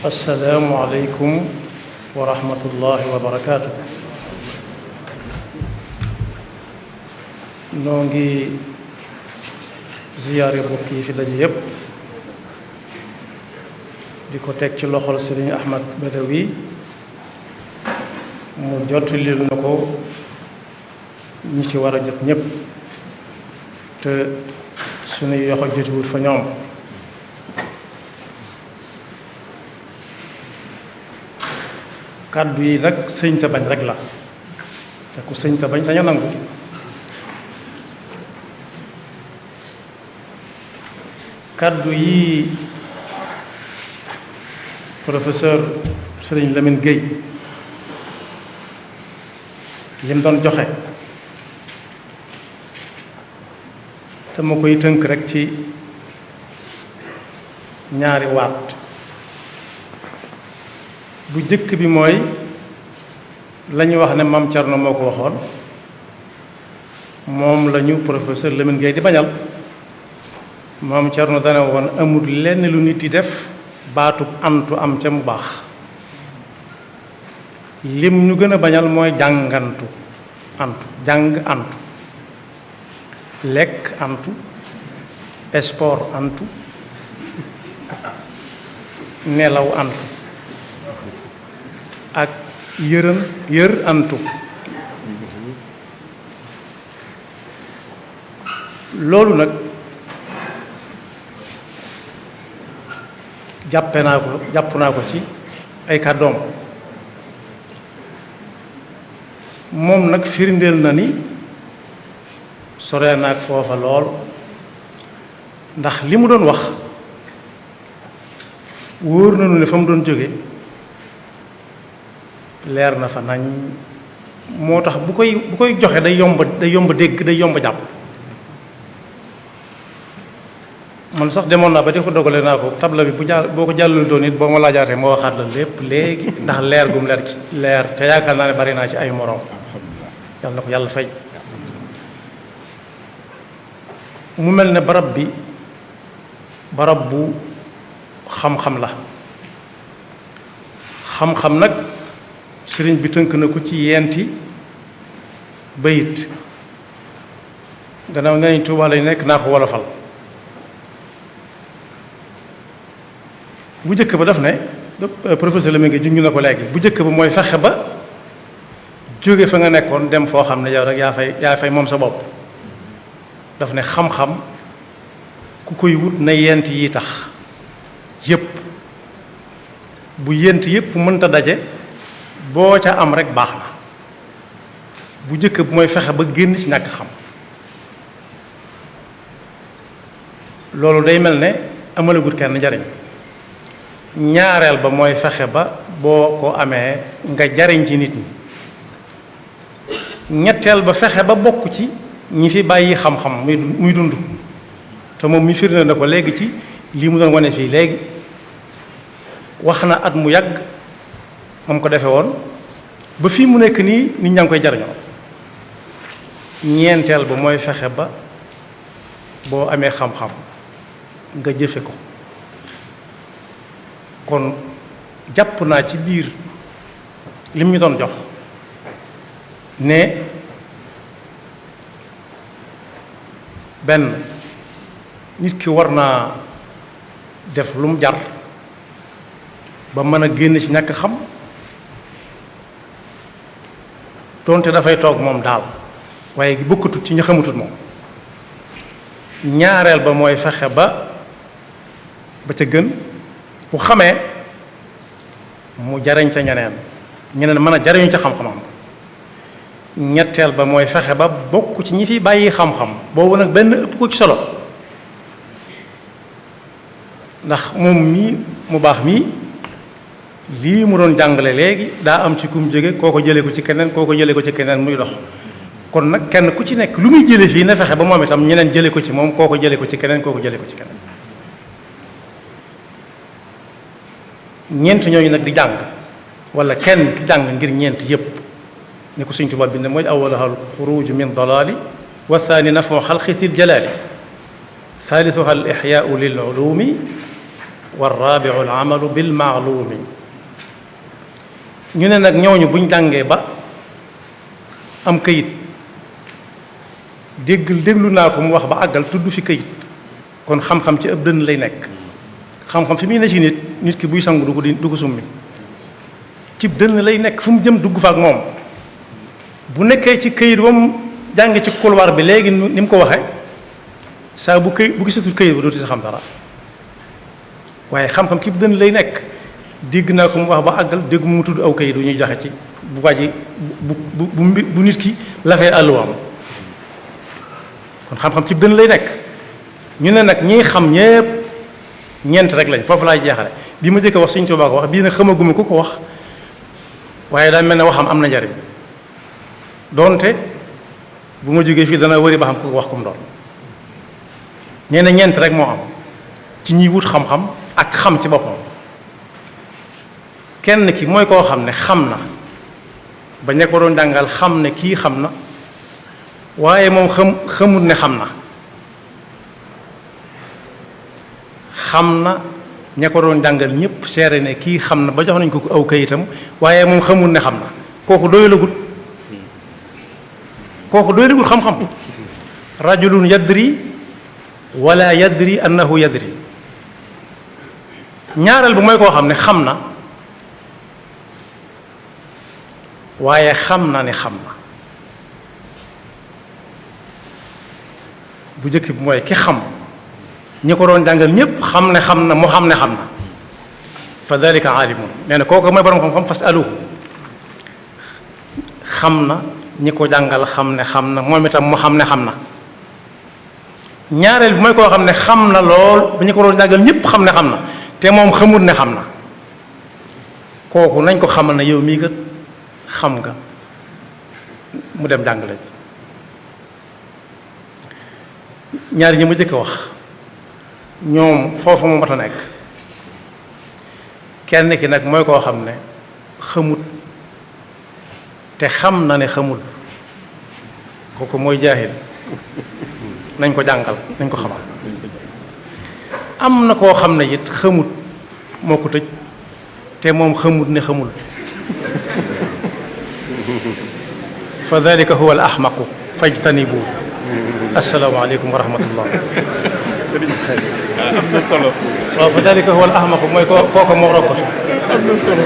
assalaamu aleykum wa rahmatullahi wa barakaatu. noo ngi ziyaare bokk yi fi daje yépp di ko teg ci loxol Sëriñ Ahmad Badawi mu jottalil na ko ñi ci war a jot ñépp te suñuy yoxo jotiwut fa ñoom. kàddu yi nag sëñ ta bañ rek la te ku sëñ ta bañ sañ a nangu. kàddu yi professeur Serigne Lamine Gueye lim doon joxe dama koy tënk rek ci ñaari waat. bu jëkk bi mooy la ñu wax ne Mame Thierno moo ko waxoon moom la ñu professeur Lamine Gueye di bañal. Mame Thierno dana woon amul lenn lu nit di def baatub antu am ca mu baax. lim ñu gën a bañal mooy jàngantu antu jàng antu lekk antu sport antu nelaw antu ak yër antu. loolu nag jàpp naa ko ci ay kàddoom. moom nag firndeel na ni sore naag foofa lool ndax li mu doon wax wóor nañu ne fa mu doon jóge leer na fa nañ. moo tax bu koy joxe day yomb dégg day yomb jàpp. man sax demoon naa ba di ko dogale naa ko tabla bi boo ko jàllul doon it boo ma laajaatee moo waxaat la lépp léegi ndax leer gum leer te yaakaar naa ne bari naa ci ay moroom. yàlla na ko yàlla fay. mu mel ne barab bi barab bu xam-xam la. xam-xam nag sëriñ bi tënk na ko ci yenti bayit. gannaaw nee nañ Tuubaa lay nekk naa ko wolofal. bu njëkk ba daf ne professeur Lamine Gueye junj na ko léegi bu njëkk ba mooy fexe ba jóge fa nga nekkoon dem foo xam ne yow rek yaa fay moom sa bopp. daf ne xam-xam ku koy wut na yent yi tax yépp bu yent yépp mënta daje boo ca am rek baax na. bu njëkk bi mooy fexe ba génn ci ñàkk xam. loolu day mel ne amalagut kenn njariñ. ñaareel ba mooy fexe ba boo ko amee nga jariñ ci nit ñi. ñetteel ba fexe ba bokk ci ñi fi bàyyi xam-xam muy dund te moom mi firnde na ko léegi ci lii mu doon wane fii léegi. wax na at mu yàgg moom ko defe woon ba fii mu nekk nii nit ñaa ngi koy jariñoo. ñeenteel ba mooy fexe ba boo amee xam-xam nga jëfe ko. kon jàpp naa ci biir lim ñu doon jox ne benn nit ki war naa def lu mu jar ba mën a génn ci ñàkk xam doonte dafay toog moom daal waaye bokkatut ci ña xamatut moom. ñaareel ba mooy fexe ba ca gën bu xamee mu jariñ ca ñeneen mën a jariñu ca xam-xamam. ñetteel ba mooy fexe ba bokk ci ñi fi bàyyi xam-xam boobu nag benn ëpp ko ci solo ndax moom mii mu baax mii lii mu doon jàngale léegi daa am ci kum jóge koo ko jëlee ko ci keneen koo ko jëlee ko ci keneen muy dox. kon nag kenn ku ci nekk lu muy jële fii na fexe ba moom itam ñeneen jële ko ci moom koo ko jëlee ko ci keneen koo ko jëlee ko ci keneen. ñeent ñooñu nag di jàng wala kenn ki jàng ngir ñeent yépp ni ko Sëñ Tuubaa bind mooy awwaluha al xuruju min dalaali wa thani nafu xalqi sil jalaali thalithuha al ixyaau lil ulumi wa rabiu al amalu bil maalumi ñu ne nag ñooñu buñ jàngee ba am këyit déglu naa ko mu wax ba àggal tudd fi këyit kon xam-xam ci ëpp dënn lay nekk xam-xam fi muy ne ci nit ki buy sangu du ko summi ci dënn lay nekk fu mu jëm dugg fa ak moom bu nekkee ci këyit ba mu jàng ci couloir bi léegi ni mu ko waxee saa bu gisatul këyit ba dootu si xam dara waaye xam-xam ci dënn lay nekk dégg naa ko mu wax ba àggal dégg mu tudd aw këyit wu ñuy joxe ci bu waji bu nit ki lafee àlluwaam kon xam-xam ci dënn lay nekk ñu ne nag ñiy xam ñépp ñeent rek lañ foofu laay jeexale bii ma jëkk wax Sëñ Tuubaa ko wax bii nag xamaguma ku ko wax waaye daa mel ne waxam am na njariñ doonte bu ma jógee fii dana wëri ba xam ku ko wax kum doon nee na ñeent rek moo am ci ñiy wut xam-xam ak xam ci boppam kenn ki mooy koo xam ne xam na ba ña ko doon jàngal xam ne kii xam na waaye moom xamut ne xam na xam na ña ko doon jàngal ñëpp seere ne kii xam na ba jox nañ ko aw kayitam waaye moom xamut ne xam na kooku doyalagut xam-xam rajulun yadri wala yadri annahu yadri ñaareel bu mooy koo xam ne xam na waaye xam na ne xam na bu njëkk bi mooy ki xam ñi ko doon jàngal ñépp xam ne xam na mu xam ne xam na fa dalika aalimun nee na kooku mooy borom xam-xam fasaluhu xam na ñi ko jàngal xam ne xam na moom itam mu xam ne xam na ñaareel bi mooy koo xam ne xam na lool ba ñi ko doon jàngal ñépp xam ne xam na te moom xamut ne xam na kooku nañ ko xamal ne yow mii kat xam nga mu dem jàngale ñaari ñi ma jëkk wax ñoom foofu mu mat a nekk kenn ki nag mooy koo xam ne xamut te xam na ne xamul kooku mooy jaahil nañ ko jàngal nañ ko xamal am na koo xam ne it xamut moo ko tëj te moom xamut ne xamul fa dalika huwa al ahmaqu fajtanibu assalaamu aleykum wa rahmatullah sëriñ am na solo waaw fa dalika huwa al ahmaqu mooy kooka moo rokko am na solo